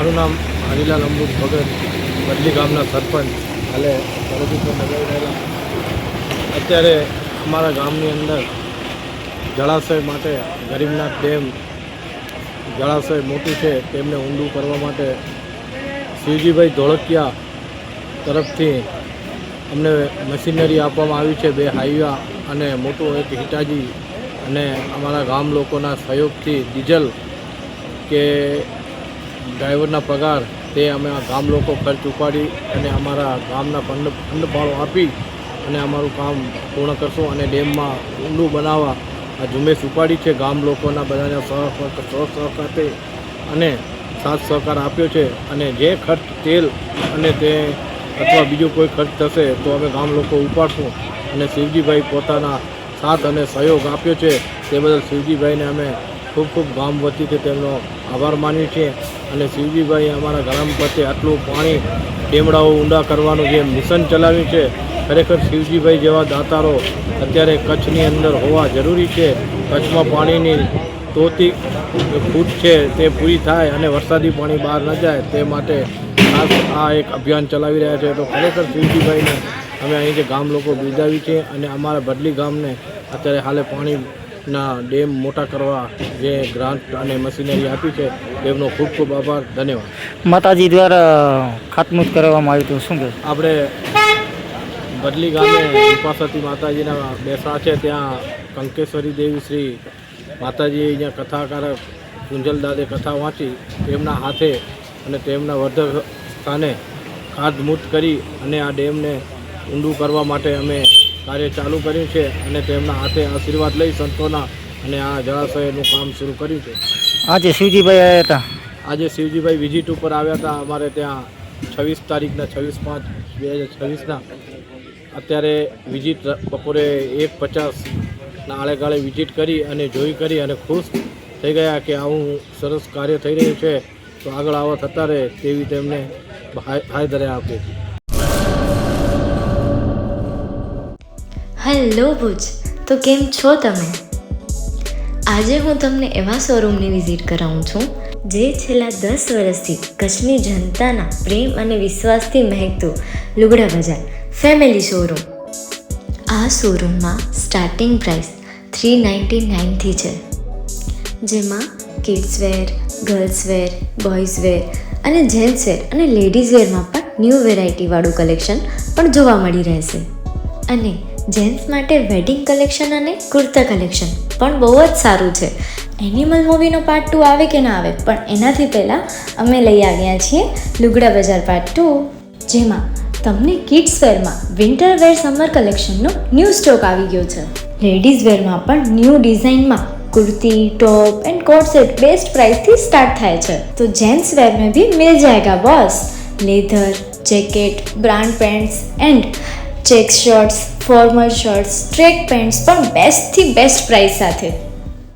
મારું નામ હરિલાલ અમૃત ભગત, બદલી ગામના સરપંચ. હાલે ફરજી નગરી રહેલા. અત્યારે અમારા ગામની અંદર જળાશય માટે ગરીબનાથ ડેમ જળાશય મોટું છે, તેમને ઊંડું કરવા માટે શિવજીભાઈ ધોળકિયા તરફથી અમને મશીનરી આપવામાં આવી છે. 2 હાઈવા અને મોટું એક હિટાજી અને અમારા ગામ લોકોના સહયોગથી ડીઝલ કે ડ્રાઈવરના પગાર તે અમે આ ગામ લોકો ખર્ચ ઉપાડી અને અમારા ગામના ફંડ ફાળો આપી અને અમારું કામ પૂર્ણ કરશું. અને ડેમમાં ઊંડું બનાવવા આ ઝુંબેશ ઉપાડી છે. ગામ લોકોના બધાના સહકારથી અને સાથ સહકાર આપ્યો છે. અને જે ખર્ચ તેલ અને તે અથવા બીજો કોઈ ખર્ચ થશે તો અમે ગામ લોકો ઉપાડશું. અને શિવજીભાઈ પોતાના સાથ અને સહયોગ આપ્યો છે તે બદલ શિવજીભાઈને અમે ખૂબ ખૂબ ગામ વતીથી તેમનો આભાર માનીએ છીએ. અને શિવજીભાઈએ અમારા ગામ પ્રત્યે આટલું પાણી ડેમડાઓ ઊંડા કરવાનું જે મિશન ચલાવ્યું છે, ખરેખર શિવજીભાઈ જેવા દાતારો અત્યારે કચ્છની અંદર હોવા જરૂરી છે. કચ્છમાં પાણીની તોતી ખૂટ છે તે પૂરી થાય અને વરસાદી પાણી બહાર ન જાય તે માટે ખાસ આ એક અભિયાન ચલાવી રહ્યા છે. તો ખરેખર શિવજીભાઈને અમે અહીં જે ગામ લોકો બિરદાવી છે. અને અમારા બદલી ગામને અત્યારે હાલે પાણીના ડેમ મોટા કરવા જે ગ્રાન્ટ અને મશીનરી આપી છે તેમનો ખૂબ ખૂબ આભાર, ધન્યવાદ. માતાજી દ્વારા ખાતમુહૂર્ત કરવામાં આવ્યું હતું, શું કહે? આપણે બદલી ગામે ઉપાસતી માતાજીના બેસા છે, ત્યાં કંકેશ્વરી દેવી શ્રી માતાજી અહીંયા કથાકારક કુંજલ દાદે કથા વાંચી તેમના હાથે અને તેમના વર્ધક સ્થાને ખાતમુહૂર્ત કરી અને આ ડેમને ઊંડું કરવા માટે અમે કાર્ય ચાલુ કર્યું છે. અને તેમના હાથે આશીર્વાદ લઈ સંતોના અને આ જળાશયનું કામ શરૂ કર્યું છે. આજે શિવજીભાઈ આવ્યા હતા. આજે શિવજીભાઈ વિઝિટ ઉપર આવ્યા હતા અમારે ત્યાં 26 તારીખના 26/5/2026 અત્યારે વિઝિટ બપોરે 1:50 આળેગાળે વિઝિટ કરી અને જોઈ કરી અને ખુશ થઈ ગયા કે આવું સરસ કાર્ય થઈ રહ્યું છે તો આગળ આવા થતા રહે તેવી તેમને હાયદરે આપી. હેલો ભુજ, તો કેમ છો તમે? આજે હું તમને એવા શોરૂમની વિઝિટ કરાવું છું જે છેલ્લા 10 વર્ષથી કચ્છની જનતાના પ્રેમ અને વિશ્વાસથી મહેકતું લુગડા બજાર ફેમિલી શોરૂમ. આ શોરૂમમાં સ્ટાર્ટિંગ પ્રાઇસ 399થી છે, જેમાં kids wear, girls wear, boys wear અને જેન્ટ્સ વેર અને લેડીઝ વેરમાં પણ ન્યૂ વેરાયટીવાળું કલેક્શન પણ જોવા મળી રહેશે. અને જેન્ટ્સ માટે વેડિંગ કલેક્શન અને કુર્તા કલેક્શન પણ બહુ જ સારું છે. એનિમલ મૂવીનો પાર્ટ 2 આવે કે ના આવે, પણ એનાથી પહેલાં અમે લઈ આવ્યા છીએ લુગડા બજાર પાર્ટ 2, જેમાં તમને કિડ્સ વેરમાં વિન્ટર વેર સમર કલેક્શનનો ન્યૂ સ્ટોક આવી ગયો છે. લેડીઝ વેરમાં પણ ન્યૂ ડિઝાઇનમાં kurti, top and coat set best price थी स्टार्ट થાય છે. तो जेंट्स वेयर में भी मिल जाएगा boss. Leather, jacket, brand pants and check shirts, formal shirts, track pants પણ બેસ્ટથી બેસ્ટ પ્રાઇસ સાથે.